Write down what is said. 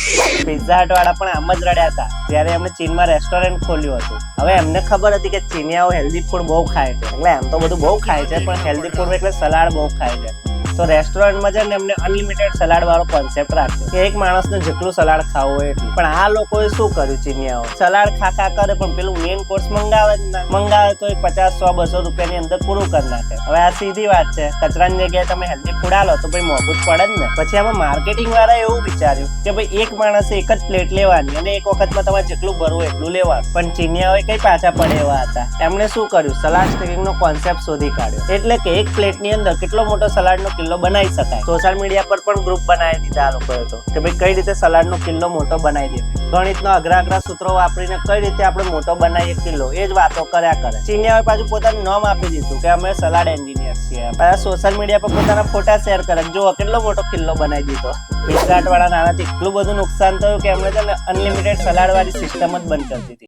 Pizza હટ વાળા પણ આમ જ રડ્યા હતા જ્યારે એમણે ચીનમાં રેસ્ટોરન્ટ ખોલ્યું હતું. હવે એમને ખબર હતી કે ચીનિયાઓ હેલ્ધી ફૂડ બહુ ખાય છે, એટલે એમ તો બધું બહુ ખાય છે પણ હેલ્ધી ફૂડ એટલે સલાડ બહુ ખાય છે. તો રેસ્ટોરન્ટમાં જઈને એમને અનલિમિટેડ સલાડ વાળો કોન્સેપ્ટ રાખ્યો કે એક માણસને જેટલું સલાડ ખાવું હોય એટલું. પણ આ લોકોએ શું કર્યું ચીનિયાઓ, સલાડ ખા કરે પણ પેલું મેઇન કોર્સ મંગાવે જ ના. મંગાવે તો 50, 100, 200 રૂપિયાની અંદર પૂરું કરી નાખે. હવે આ સીધી વાત છે, કચરાની જગ્યાએ તમે હેલ્ધી ફૂડ આલો તો ભાઈ મોંઘું જ પડે જ ને. પછી આમાં માર્કેટિંગ વાળા એવું વિચાર્યું કે ભાઈ એક માણસે એક જ પ્લેટ લેવાની અને એક વખતમાં તમારે જેટલું ભરવું એટલું લેવાનું. પણ ચીનિયાઓએ કઈ પાછા પડે એવા હતા. એમણે શું કર્યું, સલાડ સ્ટેકિંગ નો કોન્સેપ્ટ શોધી કાઢ્યો. એટલે કે એક પ્લેટની અંદર કેટલો મોટો સલાડનો કિલ્લો બનાવી શકાય. સોશિયલ મીડિયા પર પણ ગ્રુપ બનાવી દીધા આ લોકોએ તો કે ભાઈ કઈ રીતે સલાડનો કિલ્લો મોટો બનાવી દે. ગણિતનો અઘરા સૂત્રો વાપરીને કઈ રીતે આપણે મોટો બનાવીએ કિલ્લો, એ જ વાતો કર્યા કરે. ચીનિયાઓએ પાછું પોતાનું નામ આપી દીધું કે અમે સલાડ એન્જિનિયર છીએ. સોશિયલ મીડિયા પર પોતાના ફોટા શેર કરે, જો કેટલો મોટો કિલ્લો બનાવી દીધો. પિઝા હટ વાળા નાનાથી એટલું બધું નુકસાન થયું કે એમણે છે ને અનલિમિટેડ સલાડ વાળી સિસ્ટમ જ બંધ કરી દીધી.